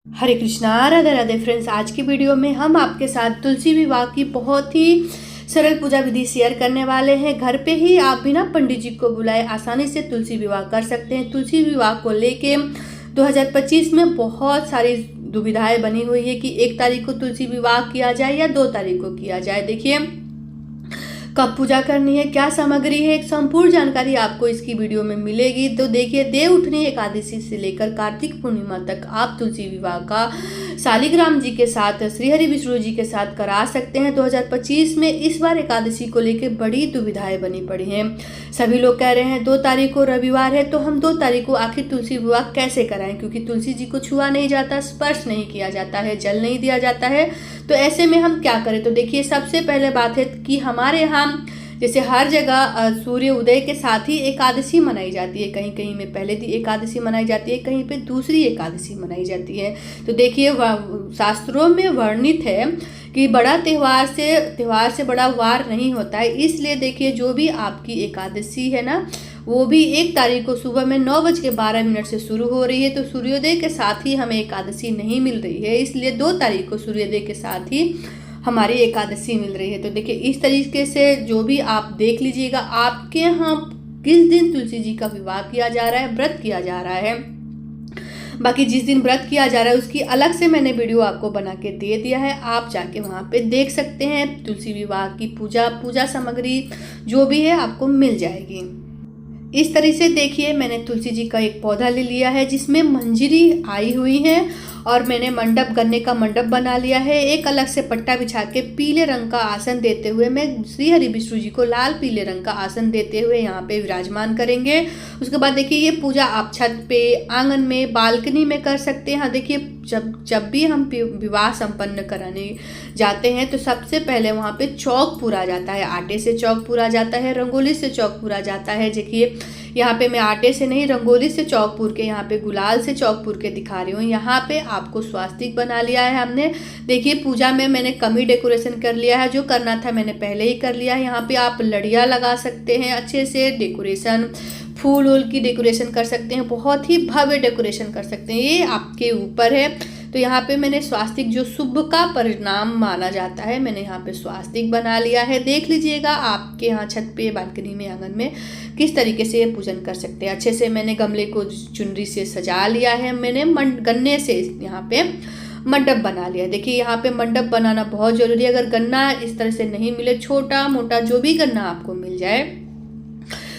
हरे Krishna, Radhe Radhe friends. आज की video में हम आपके साथ तुलसी विवाह की बहुत ही सरल पूजा विधि शेयर करने वाले हैं। घर पे ही आप बिना पंडित जी को बुलाए आसानी से तुलसी विवाह कर सकते हैं। तुलसी विवाह को लेके 2025 में बहुत सारी दुविधाएं बनी हुई है कि 1 तारीख को तुलसी विवाह किया जाए या 2 तारीख को किया जाए। देखिए, कब पूजा करनी है, क्या सामग्री है, एक संपूर्ण जानकारी आपको इसकी वीडियो में मिलेगी। तो देखिए, देव उठनी एकादशी से लेकर कार्तिक पूर्णिमा तक आप तुलसी विवाह का शालिग्राम जी के साथ, श्री हरि विष्णु जी के साथ करा सकते हैं। 2025 में इस बार एकादशी को लेकर बड़ी दुविधाएं बनी पड़ी हैं। सभी लोग कह रहे हैं 2 तारीख को रविवार है, तो हम 2 तारीख को आखिर तुलसी विवाह कैसे कराएं, क्योंकि तुलसी जी को छुआ नहीं जाता, स्पर्श नहीं किया जाता है, जल नहीं दिया जाता है। तो ऐसे में हम क्या करें? तो देखिए, सबसे पहले बात है कि हमारे यहाँ जैसे हर जगह सूर्य उदय के साथ ही एकादशी मनाई जाती है। कहीं कहीं में पहले दी एकादशी मनाई जाती है, कहीं पे दूसरी एकादशी मनाई जाती है। तो देखिए, शास्त्रों में वर्णित है कि बड़ा त्योहार से बड़ा वार नहीं होता है। इसलिए देखिए, जो भी आपकी एकादशी है ना, वो भी 1 तारीख को सुबह में 9:12 से शुरू हो रही है। तो सूर्योदय के साथ ही हमें एकादशी नहीं मिल रही है, इसलिए 2 तारीख को सूर्योदय के साथ ही हमारी एकादशी मिल रही है। तो देखिए, इस तरीके से जो भी आप देख लीजिएगा आपके यहाँ किस दिन तुलसी जी का विवाह किया जा रहा है, व्रत किया जा रहा है। बाकी जिस दिन व्रत किया जा रहा है उसकी अलग से मैंने वीडियो आपको बना के दे दिया है, आप जाके वहाँ पे देख सकते हैं। तुलसी विवाह की पूजा सामग्री जो भी है आपको मिल जाएगी। इस तरह से देखिए, मैंने तुलसी जी का एक पौधा ले लिया है जिसमें मंजरी आई हुई है, और मैंने मंडप, गन्ने का मंडप बना लिया है। एक अलग से पट्टा बिछा के पीले रंग का आसन देते हुए मैं श्री हरि विष्णु जी को लाल पीले रंग का आसन देते हुए यहाँ पे विराजमान करेंगे। उसके बाद देखिए, ये पूजा आप छत पे, आंगन में, बालकनी में कर सकते हैं। देखिए, जब भी हम विवाह संपन्न कराने जाते हैं तो सबसे पहले वहाँ पे चौक पूरा जाता है। आटे से चौक पूरा जाता है, रंगोली से चौक पूरा जाता है। देखिए, यहाँ पे मैं आटे से नहीं, रंगोली से चौक पूर के, यहाँ पे गुलाल से चौक पूर के दिखा रही हूँ। यहाँ पे आपको स्वास्तिक बना लिया है हमने। देखिए, पूजा में मैंने कम ही डेकोरेशन कर लिया है, जो करना था मैंने पहले ही कर लिया है। यहाँ पे आप लड़ियाँ लगा सकते हैं, अच्छे से डेकोरेशन, फूल वूल की डेकोरेशन कर सकते हैं, बहुत ही भव्य डेकोरेशन कर सकते हैं, ये आपके ऊपर है। तो यहाँ पे मैंने स्वास्तिक, जो शुभ का परिणाम माना जाता है, मैंने यहाँ पे स्वास्तिक बना लिया है। देख लीजिएगा आपके यहाँ छत पे, बालकनी में, आंगन में किस तरीके से ये पूजन कर सकते हैं। अच्छे से मैंने गमले को चुनरी से सजा लिया है। मैंने गन्ने से यहाँ पे मंडप बना लिया। देखिए, यहाँ पे मंडप बनाना बहुत जरूरी है। अगर गन्ना इस तरह से नहीं मिले, छोटा मोटा जो भी गन्ना आपको मिल जाए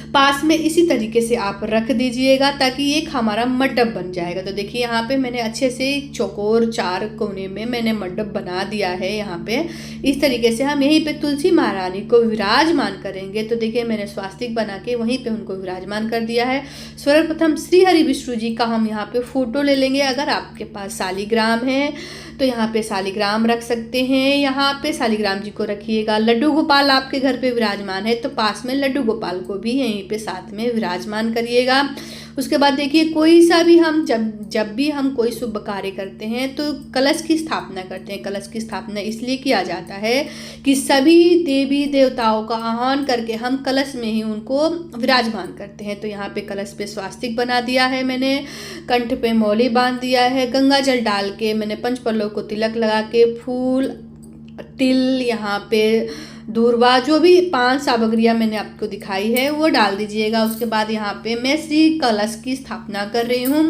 पास में, इसी तरीके से आप रख दीजिएगा ताकि एक हमारा मंडप बन जाएगा। तो देखिए, यहाँ पे मैंने अच्छे से चौकोर 4 कोने में मैंने मंडप बना दिया है। यहाँ पे इस तरीके से हम यहीं पे तुलसी महारानी को विराजमान करेंगे। तो देखिए, मैंने स्वास्तिक बना के वहीं पे उनको विराजमान कर दिया है। सर्वप्रथम श्री हरि विष्णु जी का हम यहाँ पे फोटो ले लेंगे। अगर आपके पास शालिग्राम है तो यहाँ पे शालिग्राम रख सकते हैं, यहाँ पे शालिग्राम जी को रखिएगा। लड्डू गोपाल आपके घर पे विराजमान है तो पास में लड्डू गोपाल को भी यहीं पे साथ में विराजमान करिएगा। उसके बाद देखिए, कोई सा भी हम जब भी हम कोई शुभ कार्य करते हैं तो कलश की स्थापना करते हैं। कलश की स्थापना इसलिए किया जाता है कि सभी देवी देवताओं का आह्वान करके हम कलश में ही उनको विराजमान करते हैं। तो यहाँ पे कलश पे स्वास्तिक बना दिया है मैंने, कंठ पे मौली बांध दिया है, गंगा जल डाल के मैंने पंचपल्लों को तिलक लगा के, फूल, तिल, यहाँ पे दूर्वा, जो भी 5 सामग्रियाँ मैंने आपको दिखाई है वो डाल दीजिएगा। उसके बाद यहाँ पे मैं श्री कलश की स्थापना कर रही हूँ।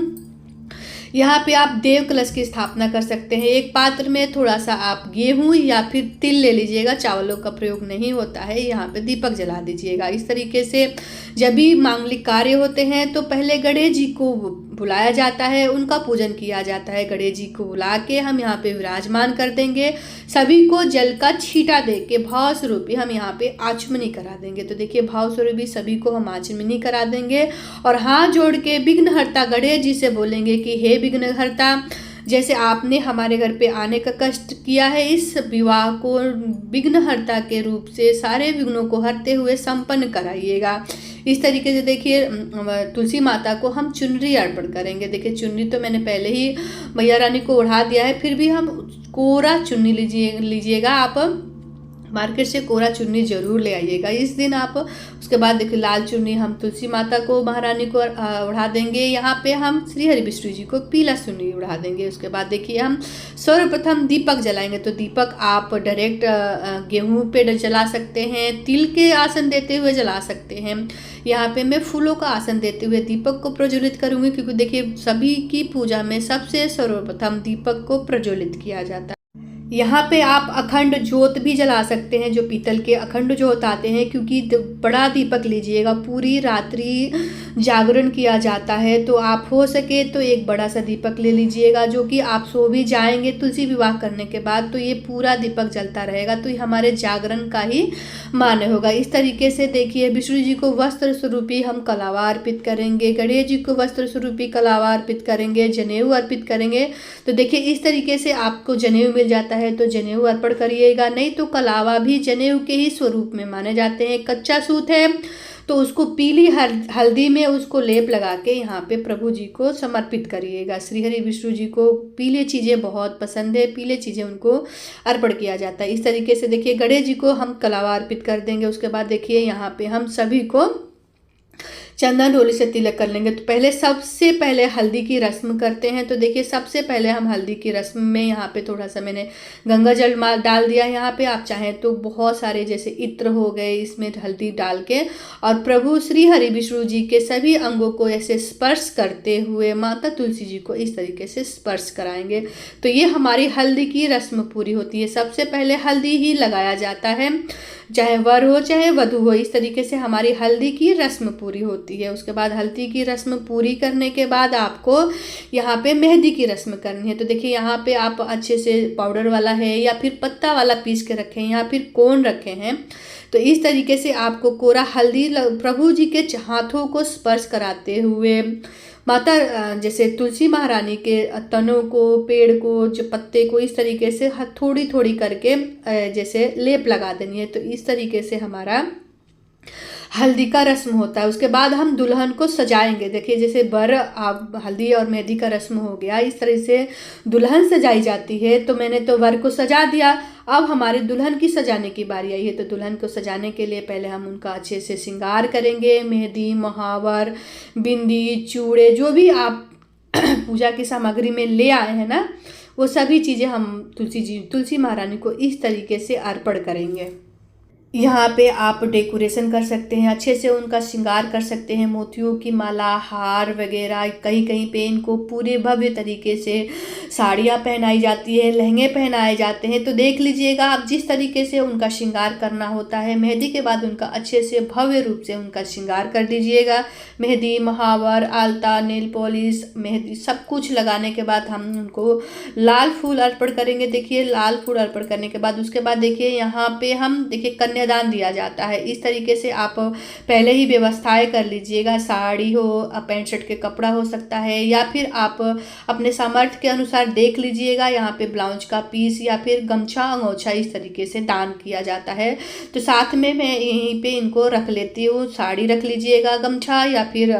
यहाँ पे आप देव कलश की स्थापना कर सकते हैं। एक पात्र में थोड़ा सा आप गेहूं या फिर तिल ले लीजिएगा, चावलों का प्रयोग नहीं होता है। यहाँ पे दीपक जला दीजिएगा। इस तरीके से जब भी मांगलिक कार्य होते हैं तो पहले गणेश जी को बुलाया जाता है, उनका पूजन किया जाता है। गणेश जी को बुला के हम यहाँ पे विराजमान कर देंगे। सभी को जल का छींटा दे के भाव स्वरूपी हम यहाँ पे आचमनी करा देंगे। तो देखिए, भाव स्वरूपी सभी को हम आचमनी करा देंगे और हाथ जोड़ के विघ्नहर्ता गणेश जी से बोलेंगे कि हे विघ्नहर्ता, जैसे आपने हमारे घर पे आने का कष्ट किया है, इस विवाह को विघ्नहर्ता के रूप से सारे विघ्नों को हरते हुए संपन्न कराइएगा। इस तरीके से देखिए, तुलसी माता को हम चुनरी अर्पण करेंगे। देखिए, चुनरी तो मैंने पहले ही मैया रानी को ओढ़ा दिया है, फिर भी हम कोरा चुन्नी लीजिएगा आप। मार्केट से कोरा चुन्नी जरूर ले आइएगा इस दिन आप। उसके बाद देखिए लाल चुन्नी हम तुलसी माता को, महारानी को उड़ा देंगे। यहाँ पे हम श्री हरि विष्णु जी को पीला चुन्नी उड़ा देंगे। उसके बाद देखिए हम सर्वप्रथम दीपक जलाएंगे। तो दीपक आप डायरेक्ट गेहूं पे जला सकते हैं, तिल के आसन देते हुए जला सकते हैं। यहाँ पे मैं फूलों का आसन देते हुए दीपक को प्रज्वलित करूंगी, क्योंकि देखिए सभी की पूजा में सबसे सर्वप्रथम दीपक को प्रज्वलित किया जाता है। यहाँ पे आप अखंड ज्योत भी जला सकते हैं, जो पीतल के अखंड ज्योत आते हैं, क्योंकि बड़ा दीपक लीजिएगा, पूरी रात्रि जागरण किया जाता है। तो आप हो सके तो एक बड़ा सा दीपक ले लीजिएगा, जो कि आप सो भी जाएंगे तुलसी विवाह करने के बाद तो ये पूरा दीपक जलता रहेगा, तो ये हमारे जागरण का ही मान्य होगा। इस तरीके से देखिए विष्णु जी को वस्त्र स्वरूपी हम कलावा अर्पित करेंगे, गणेश जी को वस्त्र स्वरूपी कलावा अर्पित करेंगे, जनेऊ अर्पित करेंगे। तो देखिए इस तरीके से आपको जनेऊ मिल जाता है तो जनेऊ अर्पण करिएगा, नहीं तो कलावा भी जनेऊ के ही स्वरूप में माने जाते हैं। कच्चा सूत है तो उसको पीली हल्दी में उसको लेप लगा के यहाँ पे प्रभु जी को समर्पित करिएगा। श्री हरि विष्णु जी को पीले चीज़ें बहुत पसंद है, पीले चीज़ें उनको अर्पण किया जाता है। इस तरीके से देखिए गणेश जी को हम कलावा अर्पित कर देंगे। उसके बाद देखिए यहाँ पे हम सभी को चंदन रोली से तिलक कर लेंगे। तो पहले सबसे पहले हल्दी की रस्म करते हैं। तो देखिए सबसे पहले हम हल्दी की रस्म में यहाँ पे थोड़ा सा मैंने गंगा जल डाल दिया। यहाँ पे आप चाहें तो बहुत सारे जैसे इत्र हो गए, इसमें हल्दी डाल के और प्रभु श्री हरि विष्णु जी के सभी अंगों को ऐसे स्पर्श करते हुए माता तुलसी जी को इस तरीके से स्पर्श कराएंगे। तो ये हमारी हल्दी की रस्म पूरी होती है। सबसे पहले हल्दी ही लगाया जाता है, चाहे वर हो चाहे वधू हो। इस तरीके से हमारी हल्दी की रस्म पूरी होती है। उसके बाद हल्दी की रस्म पूरी करने के बाद आपको यहाँ पे मेहंदी की रस्म करनी है। तो देखिए यहाँ पे आप अच्छे से पाउडर वाला है या फिर पत्ता वाला पीस के रखे हैं या फिर कोन रखे हैं। तो इस तरीके से आपको कोरा हल्दी प्रभु जी के हाथों को स्पर्श कराते हुए माता जैसे तुलसी महारानी के तनों को, पेड़ को, जो पत्ते को इस तरीके से थोड़ी थोड़ी करके जैसे लेप लगा देनी है। तो इस तरीके से हमारा हल्दी का रस्म होता है। उसके बाद हम दुल्हन को सजाएंगे। देखिए जैसे बर आप हल्दी और मेहंदी का रस्म हो गया, इस तरह से दुल्हन सजाई जाती है। तो मैंने तो वर को सजा दिया, अब हमारी दुल्हन की सजाने की बारी आई है। तो दुल्हन को सजाने के लिए पहले हम उनका अच्छे से श्रृंगार करेंगे। मेहंदी, महावर, बिंदी, चूड़े, जो भी आप पूजा की सामग्री में ले आए हैं ना, वो सभी चीज़ें हम तुलसी महारानी को इस तरीके से अर्पण करेंगे। यहाँ पे आप डेकोरेशन कर सकते हैं, अच्छे से उनका श्रृंगार कर सकते हैं। मोतियों की माला, हार वगैरह, कहीं कहीं पे इनको पूरे भव्य तरीके से साड़ियाँ पहनाई जाती है, लहंगे पहनाए जाते हैं। तो देख लीजिएगा आप जिस तरीके से उनका श्रृंगार करना होता है। मेहंदी के बाद उनका अच्छे से भव्य रूप से उनका श्रृंगार कर दीजिएगा। मेहंदी, महावर, आलता, नेल पॉलिश, मेहंदी सब कुछ लगाने के बाद हम उनको लाल फूल अर्पण करेंगे। देखिए लाल फूल अर्पण करने के बाद उसके बाद देखिए यहाँ पे हम देखिए कन्यादान दिया जाता है। इस तरीके से आप पहले ही व्यवस्थाएं कर लीजिएगा। साड़ी हो, पैंट शर्ट के कपड़ा हो सकता है, या फिर आप अपने सामर्थ्य के अनुसार देख लीजिएगा। यहाँ पे ब्लाउज का पीस या फिर गमछा, अंगोछा इस तरीके से दान किया जाता है। तो साथ में मैं यहीं पे इनको रख लेती हूँ। साड़ी रख लीजिएगा, गमछा या फिर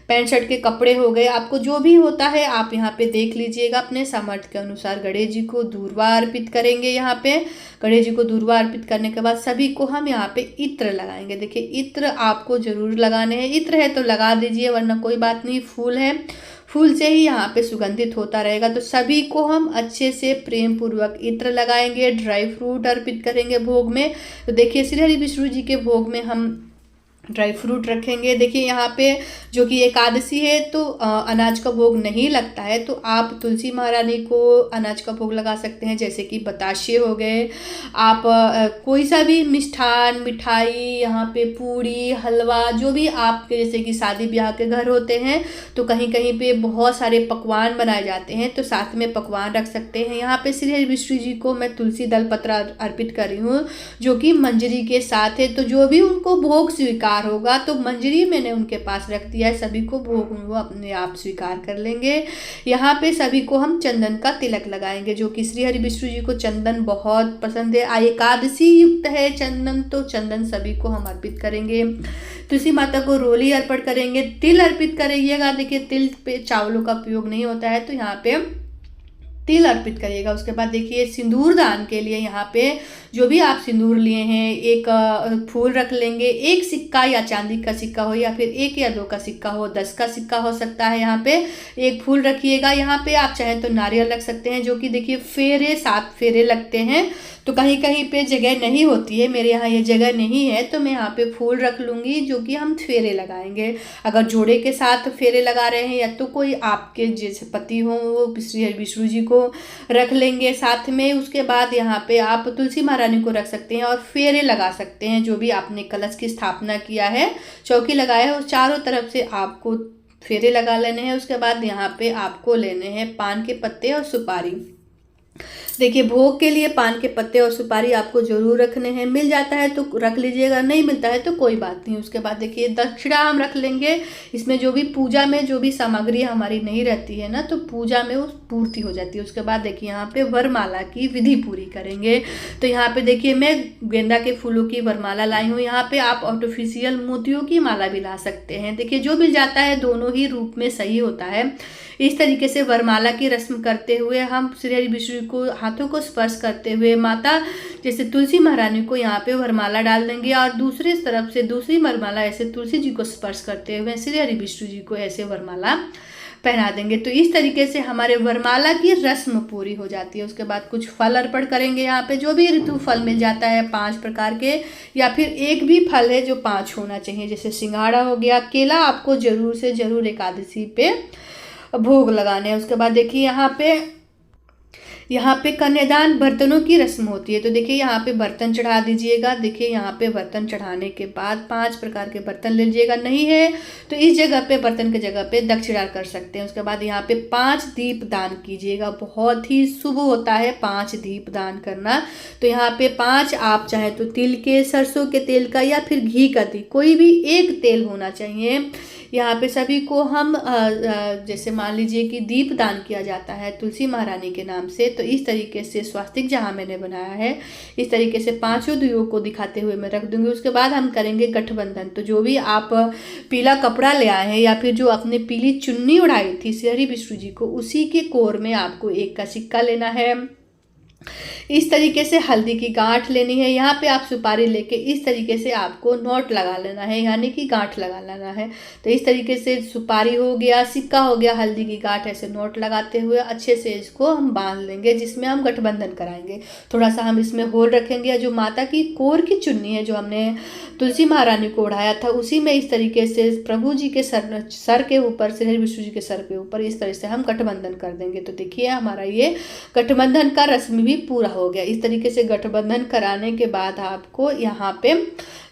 पैंट शर्ट के कपड़े हो गए, आपको जो भी होता है आप यहाँ पे देख लीजिएगा। अपने सामर्थ्य के अनुसार गणेश जी को दूर्वा अर्पित करेंगे। यहाँ पे गणेश जी को दूर्वा अर्पित करने के बाद सभी को हम यहाँ पे इत्र लगाएंगे। देखिए इत्र आपको जरूर लगाने हैं, इत्र है तो लगा दीजिए, वरना कोई बात नहीं। फूल है, फूल से ही यहाँ पे सुगंधित होता रहेगा। तो सभी को हम अच्छे से प्रेम पूर्वक इत्र लगाएंगे। ड्राई फ्रूट अर्पित करेंगे भोग में। तो देखिए श्री हरि विष्णु जी के भोग में हम ड्राई फ्रूट रखेंगे। देखिए यहाँ पे जो कि एकादशी है तो अनाज का भोग नहीं लगता है, तो आप तुलसी महारानी को अनाज का भोग लगा सकते हैं, जैसे कि बताशे हो गए। आप कोई सा भी मिष्ठान, मिठाई, यहाँ पे पूड़ी, हलवा, जो भी आपके जैसे कि शादी ब्याह के घर होते हैं तो कहीं कहीं पे बहुत सारे पकवान बनाए जाते हैं, तो साथ में पकवान रख सकते हैं। यहाँ पे श्री हरि विष्णु जी को मैं तुलसी दल पत्र अर्पित कर रही हूँ, जो कि मंजरी के साथ है। तो जो भी उनको भोग स्वीकार होगा तो मंजरी मैंने उनके पास रख दिया है, सभी को भोग वो अपने आप स्वीकार कर लेंगे। यहाँ पे सभी को हम चंदन का तिलक लगाएंगे, जो कि श्री हरि विष्णु जी को चंदन बहुत पसंद है। एकादशी युक्त है चंदन, तो चंदन सभी को हम अर्पित करेंगे। तुलसी माता को रोली अर्पण करेंगे। तिल अर्पित करिएगा। देखिए तिल पे चावलों का उपयोग नहीं होता है, तो यहाँ पे तिल अर्पित करिएगा। उसके बाद देखिए सिंदूर दान के लिए यहाँ पे जो भी आप सिंदूर लिए हैं, एक फूल रख लेंगे, एक सिक्का या चांदी का सिक्का हो या फिर 1 या 2 का सिक्का हो, 10 का सिक्का हो सकता है। यहाँ पे एक फूल रखिएगा। यहाँ पे आप चाहें तो नारियल रख सकते हैं, जो कि देखिए फेरे 7 फेरे लगते हैं, तो कहीं कहीं पे जगह नहीं होती है, मेरे यहाँ ये जगह नहीं है, तो मैं यहाँ पे फूल रख लूँगी जो कि हम फेरे लगाएंगे। अगर जोड़े के साथ फेरे लगा रहे हैं या तो कोई आपके जैसे पति हो वो श्री हरि विष्णु जी को रख लेंगे साथ में। उसके बाद यहाँ पे आप तुलसी महारानी को रख सकते हैं और फेरे लगा सकते हैं। जो भी आपने कलश की स्थापना किया है, चौकी लगाया है, उस चारों तरफ से आपको फेरे लगा लेने हैं। उसके बाद यहाँ पे आपको लेने हैं पान के पत्ते और सुपारी। देखिए भोग के लिए पान के पत्ते और सुपारी आपको जरूर रखने हैं, मिल जाता है तो रख लीजिएगा, नहीं मिलता है तो कोई बात नहीं। उसके बाद देखिए दक्षिणा हम रख लेंगे। इसमें जो भी पूजा में जो भी सामग्री हमारी नहीं रहती है ना, तो पूजा में वो पूर्ति हो जाती है। उसके बाद देखिए यहाँ पे वरमाला की विधि पूरी करेंगे। तो यहाँ पे देखिए मैं गेंदा के फूलों की वरमाला लाई हूँ। यहाँ पे आप आर्टिफिशियल मोतियों की माला भी ला सकते हैं। देखिए जो मिल जाता है दोनों ही रूप में सही होता है। इस तरीके से वरमाला की रस्म करते हुए हम श्री हरि विष्णु को हाथों को स्पर्श करते हुए माता जैसे तुलसी महारानी को यहाँ पे वरमाला डाल देंगे और दूसरी तरफ से दूसरी वरमाला ऐसे तुलसी जी को स्पर्श करते हुए श्री हरि विष्णु जी को ऐसे वरमाला पहना देंगे। तो इस तरीके से हमारे वरमाला की रस्म पूरी हो जाती है। उसके बाद कुछ फल अर्पण करेंगे। यहाँ पे जो भी ऋतु फल मिल जाता है 5 प्रकार के, या फिर एक भी फल है जो 5 होना चाहिए, जैसे सिंघाड़ा हो गया, केला आपको जरूर से जरूर एकादशी पे भोग लगाने हैं। उसके बाद देखिए यहाँ पे कन्यादान बर्तनों की रस्म होती है। तो देखिए यहाँ पे बर्तन चढ़ा दीजिएगा। देखिए यहाँ पे बर्तन चढ़ाने के बाद 5 प्रकार के बर्तन ले लीजिएगा, नहीं है तो इस जगह पे बर्तन के जगह पे दक्षिणा कर सकते हैं। उसके बाद यहाँ पे 5 दीप दान कीजिएगा, बहुत ही शुभ होता है 5 दीप दान करना। तो यहाँ पे 5 आप चाहे तो तिल के, सरसों के तेल का या फिर घी का, कोई भी एक तेल होना चाहिए। यहाँ पे सभी को हम जैसे मान लीजिए कि दीप दान किया जाता है तुलसी महारानी के नाम से, तो इस तरीके से स्वास्तिक जहाँ मैंने बनाया है इस तरीके से 5 दियों को दिखाते हुए मैं रख दूंगी। उसके बाद हम करेंगे गठबंधन। तो जो भी आप पीला कपड़ा ले आए हैं या फिर जो आपने पीली चुन्नी उड़ाई थी श्री हरि विष्णु जी को, उसी के कोर में आपको 1 का सिक्का लेना है। इस तरीके से हल्दी की गांठ लेनी है। यहाँ पे आप सुपारी लेके इस तरीके से आपको नोट लगा लेना है, यानी कि गांठ लगा लेना है। तो इस तरीके से सुपारी हो गया, सिक्का हो गया, हल्दी की गांठ, ऐसे नोट लगाते हुए अच्छे से इसको हम बांध लेंगे, जिसमें हम गठबंधन कराएंगे। थोड़ा सा हम इसमें होल रखेंगे। जो माता की कोर की चुन्नी है जो हमने तुलसी महारानी को उड़ाया था, उसी में इस तरीके से प्रभु जी के सर के ऊपर, श्री हरि विष्णु जी के सर के ऊपर इस तरह से हम गठबंधन कर देंगे। तो देखिए हमारा ये गठबंधन का रस्म भी पूरा हो गया। इस तरीके से गठबंधन कराने के बाद आपको यहाँ पे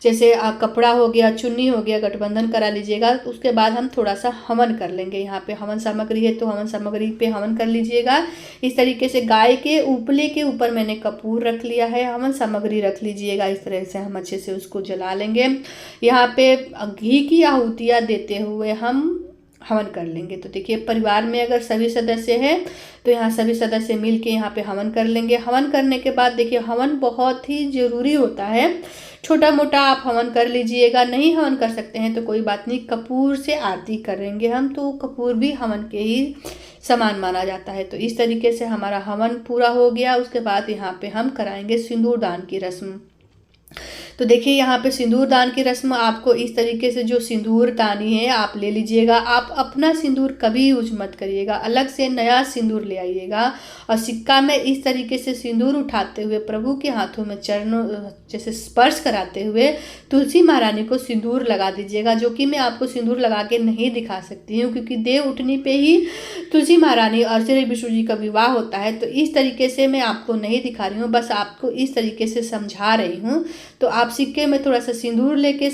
जैसे कपड़ा हो गया, चुन्नी हो गया, गठबंधन करा लीजिएगा। उसके बाद हम थोड़ा सा हवन कर लेंगे। यहाँ पे हवन सामग्री है तो हवन सामग्री पे हवन कर लीजिएगा। इस तरीके से गाय के उपले के ऊपर मैंने कपूर रख लिया है, हवन सामग्री रख लीजिएगा। इस तरह से हम अच्छे से उसको जला लेंगे। यहाँ पे घी की आहुतियाँ देते हुए हम हवन कर लेंगे। तो देखिए परिवार में अगर सभी सदस्य हैं तो यहाँ सभी सदस्य मिल के यहाँ पे हवन कर लेंगे। हवन करने के बाद देखिए हवन बहुत ही ज़रूरी होता है। छोटा मोटा आप हवन कर लीजिएगा, नहीं हवन कर सकते हैं तो कोई बात नहीं, कपूर से आरती करेंगे हम, तो कपूर भी हवन के ही समान माना जाता है। तो इस तरीके से हमारा हवन पूरा हो गया। उसके बाद यहाँ पे हम कराएंगे सिंदूर दान की रस्म। तो देखिए यहाँ पे सिंदूर दान की रस्म आपको इस तरीके से जो सिंदूर दानी है आप ले लीजिएगा। आप अपना सिंदूर कभी यूज मत करिएगा, अलग से नया सिंदूर ले आइएगा। और सिक्का में इस तरीके से सिंदूर उठाते हुए प्रभु के हाथों में चरणों जैसे स्पर्श कराते हुए तुलसी महारानी को सिंदूर लगा दीजिएगा। जो कि मैं आपको सिंदूर लगा के नहीं दिखा सकती हूँ क्योंकि देव उठनी पे ही तुलसी महारानी और श्री विष्णु जी का विवाह होता है। तो इस तरीके से मैं आपको नहीं दिखा रही हूँ, बस आपको इस तरीके से समझा रही हूँ। तो आप सिक्के में थोड़ा सा सिंदूर लेके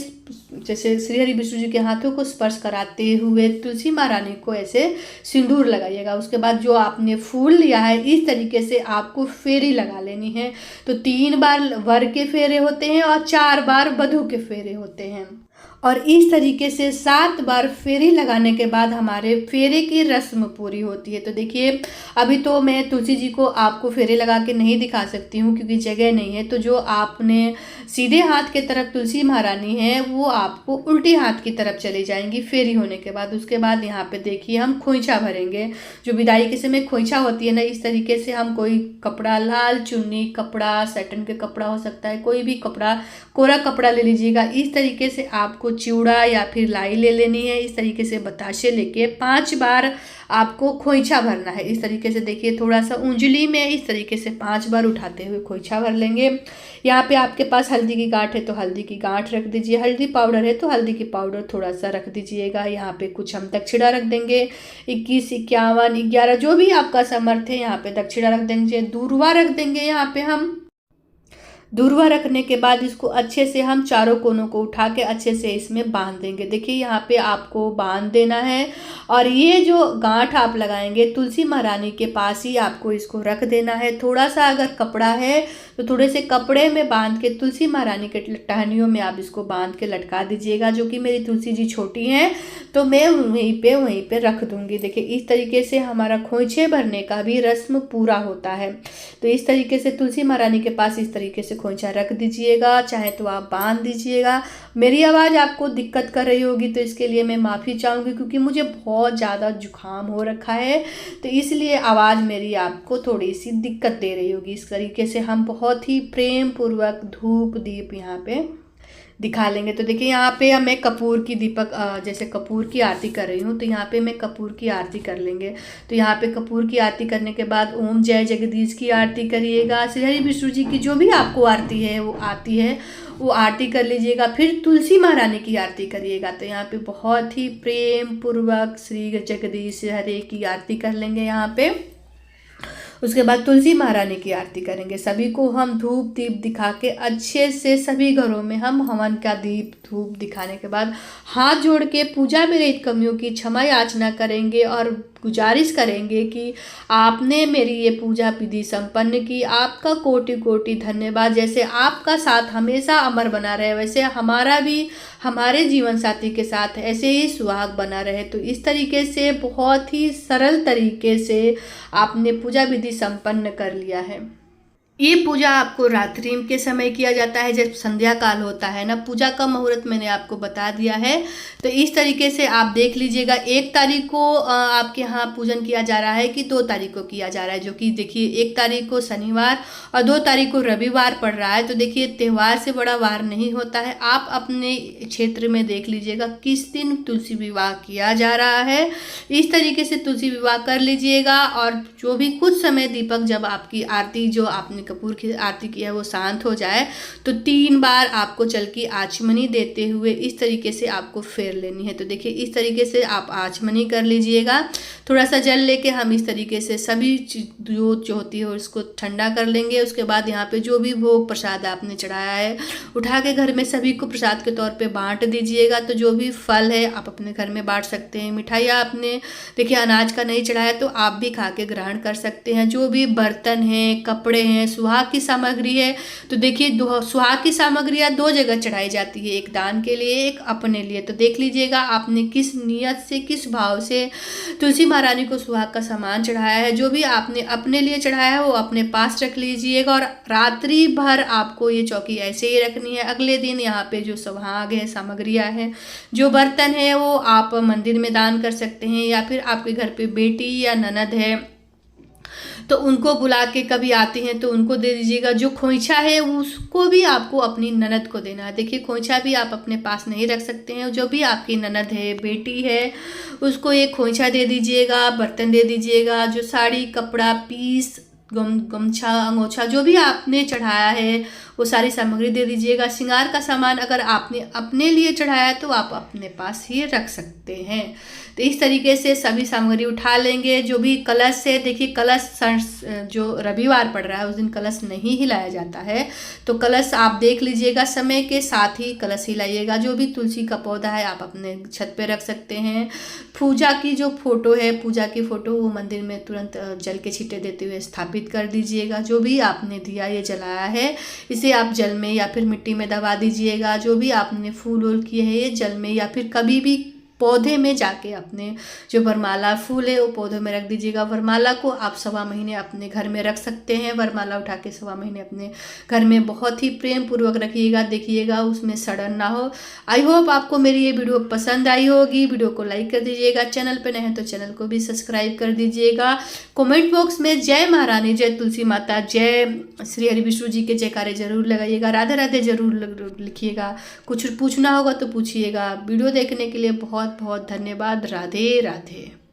जैसे श्री हरि विष्णु जी के हाथों को स्पर्श कराते हुए तुलसी महारानी को ऐसे सिंदूर लगाइएगा। उसके बाद जो आपने फूल लिया है इस तरीके से आपको फेरी लगा लेनी है। तो 3 बार वर के फेरे होते हैं और 4 बार वधू के फेरे होते हैं। और इस तरीके से 7 बार फेरी लगाने के बाद हमारे फेरे की रस्म पूरी होती है। तो देखिए अभी तो मैं तुलसी जी को आपको फेरे लगा के नहीं दिखा सकती हूँ क्योंकि जगह नहीं है। तो जो आपने सीधे हाथ के तरफ तुलसी महारानी है वो आपको उल्टी हाथ की तरफ चली जाएंगी फेरी होने के बाद। उसके बाद यहाँ पे देखिए हम खोइछा भरेंगे। जो विदाई के समय खोइछा होती है ना, इस तरीके से हम कोई कपड़ा, लाल चुन्नी कपड़ा, सैटन के कपड़ा हो सकता है, कोई भी कपड़ा, कोरा कपड़ा ले लीजिएगा। इस तरीके से आपको चिवड़ा या फिर लाई ले लेनी है। इस तरीके से बताशे लेके 5 बार आपको खोइछा भरना है। इस तरीके से देखिए थोड़ा सा उंगली में इस तरीके से 5 बार उठाते हुए खोइछा भर लेंगे। यहाँ पे आपके पास हल्दी की गांठ है तो हल्दी की गांठ रख दीजिए, हल्दी पाउडर है तो हल्दी की पाउडर थोड़ा सा रख दीजिएगा। यहाँ पे कुछ हम दक्षिणा रख देंगे, 21, 51, 11 जो भी आपका समर्थ है यहाँ पे दक्षिणा रख देंगे। दूर्वा रख देंगे। यहाँ पे हम दूर्वा रखने के बाद इसको अच्छे से हम चारों कोनों को उठा के अच्छे से इसमें बांध देंगे। देखिए यहाँ पे आपको बांध देना है और ये जो गांठ आप लगाएंगे तुलसी महारानी के पास ही आपको इसको रख देना है। थोड़ा सा अगर कपड़ा है तो थोड़े से कपड़े में बांध के तुलसी महारानी के टहनियों में आप इसको बांध के लटका दीजिएगा। जो कि मेरी तुलसी जी छोटी हैं तो मैं वहीं पे रख दूंगी। देखिए इस तरीके से हमारा खोइछे भरने का भी रस्म पूरा होता है। तो इस तरीके से तुलसी महारानी के पास इस तरीके से खोइछा रख दीजिएगा, चाहे तो आप बांध दीजिएगा। मेरी आवाज़ आपको दिक्कत कर रही होगी तो इसके लिए मैं माफ़ी चाहूँगी क्योंकि मुझे बहुत ज़्यादा जुकाम हो रखा है तो इसलिए आवाज़ मेरी आपको थोड़ी सी दिक्कत दे रही होगी। इस तरीके से हम बहुत ही प्रेम पूर्वक धूप दीप यहाँ पे दिखा लेंगे। तो देखिए यहाँ पे मैं कपूर की दीपक जैसे कपूर की आरती कर रही हूँ तो यहाँ पे मैं कपूर की आरती कर लेंगे। तो यहाँ पे कपूर की आरती करने के बाद ओम जय जगदीश की आरती करिएगा। श्री हरि विष्णु जी की जो भी आपको आरती है वो आती है वो आरती कर लीजिएगा। फिर तुलसी महारानी की आरती करिएगा। तो यहाँ पे बहुत ही प्रेम पूर्वक श्री जगदीश हरे की आरती कर लेंगे यहाँ पे। उसके बाद तुलसी महारानी की आरती करेंगे। सभी को हम धूप दीप दिखा के अच्छे से सभी घरों में हम हवन का दीप धूप दिखाने के बाद हाथ जोड़ के पूजा में रहित कमियों की क्षमा याचना करेंगे और गुजारिश करेंगे कि आपने मेरी ये पूजा विधि संपन्न की। आपका कोटि कोटि धन्यवाद। जैसे आपका साथ हमेशा अमर बना रहे वैसे हमारा भी हमारे जीवन साथी के साथ ऐसे ही सुहाग बना रहे। तो इस तरीके से बहुत ही सरल तरीके से आपने पूजा विधि संपन्न कर लिया है। ये पूजा आपको रात्रि के समय किया जाता है जब संध्या काल होता है ना। पूजा का मुहूर्त मैंने आपको बता दिया है। तो इस तरीके से आप देख लीजिएगा 1 तारीख को आपके यहाँ पूजन किया जा रहा है कि 2 तारीख को किया जा रहा है। जो कि देखिए 1 तारीख को शनिवार और 2 तारीख को रविवार पड़ रहा है। तो देखिए त्यौहार से बड़ा वार नहीं होता है। आप अपने क्षेत्र में देख लीजिएगा किस दिन तुलसी विवाह किया जा रहा है। इस तरीके से तुलसी विवाह कर लीजिएगा और जो भी कुछ समय दीपक जब आपकी आरती जो आपने कपूर की आरती की है वो शांत हो जाए तो 3 बार आपको जल की आचमनी देते हुए इस तरीके से आपको फेर लेनी है। तो देखिए इस तरीके से आप आचमनी कर लीजिएगा। थोड़ा सा जल लेके हम इस तरीके से सभी दूध जो होती है उसको ठंडा कर लेंगे। उसके बाद यहाँ पे जो भी भोग प्रसाद आपने चढ़ाया है उठा के घर में सभी को प्रसाद के तौर पे बांट दीजिएगा। तो जो भी फल है आप अपने घर में बांट सकते हैं। मिठाई आपने देखिए अनाज का नहीं चढ़ाया तो आप भी खा के ग्रहण कर सकते हैं। जो भी बर्तन हैं, कपड़े हैं, सुहाग की सामग्री है तो देखिए सुहाग की सामग्रियाँ 2 जगह चढ़ाई जाती है, एक दान के लिए एक अपने लिए। तो देख लीजिएगा आपने किस नियत से किस भाव से तुलसी महारानी को सुहाग का सामान चढ़ाया है। जो भी आपने अपने लिए चढ़ाया है वो अपने पास रख लीजिएगा और रात्रि भर आपको ये चौकी ऐसे ही रखनी है। अगले दिन यहाँ पे जो सुहाग है, सामग्रियाँ हैं, जो बर्तन है वो आप मंदिर में दान कर सकते हैं या फिर आपके घर पे बेटी या ननद है तो उनको बुला के कभी आती हैं तो उनको दे दीजिएगा। जो खोइछा है उसको भी आपको अपनी ननद को देना है। देखिए खोइछा भी आप अपने पास नहीं रख सकते हैं। जो भी आपकी ननद है, बेटी है, उसको एक खोइछा दे दीजिएगा, बर्तन दे दीजिएगा। जो साड़ी, कपड़ा, पीस, गमछा, अंगोछा जो भी आपने चढ़ाया है वो सारी सामग्री दे दीजिएगा। श्रृंगार का सामान अगर आपने अपने लिए चढ़ाया है तो आप अपने पास ही रख सकते हैं। तो इस तरीके से सभी सामग्री उठा लेंगे। जो भी कलश है, देखिए कलश जो रविवार पड़ रहा है उस दिन कलश नहीं हिलाया जाता है। तो कलश आप देख लीजिएगा, समय के साथ ही कलश हिलाइएगा। जो भी तुलसी का पौधा है आप अपने छत पे रख सकते हैं। पूजा की जो फोटो है, पूजा की फोटो वो मंदिर में तुरंत जल के छींटे देते हुए स्थापित कर दीजिएगा। जो भी आपने दिया ये जलाया है इसे इसे आप जल में या फिर मिट्टी में दबा दीजिएगा। जो भी आपने फूल वूल किए हैं ये जल में या फिर कभी भी पौधे में जाके अपने जो वरमाला फूल है वो पौधों में रख दीजिएगा। वरमाला को आप 1.25 महीने अपने घर में रख सकते हैं। वरमाला उठा के 1.25 महीने अपने घर में बहुत ही प्रेम पूर्वक रखिएगा, देखिएगा उसमें सड़न ना हो। आई होप आपको मेरी ये वीडियो पसंद आई होगी। वीडियो को लाइक कर दीजिएगा, चैनल पर नए हैं तो चैनल को भी सब्सक्राइब कर दीजिएगा। कमेंट बॉक्स में जय महारानी, जय तुलसी माता, जय श्री हरि विष्णु जी के जयकारे जरूर लगाइएगा। राधे राधे जरूर लिखिएगा। कुछ पूछना होगा तो पूछिएगा। वीडियो देखने के लिए बहुत बहुत धन्यवाद। राधे राधे।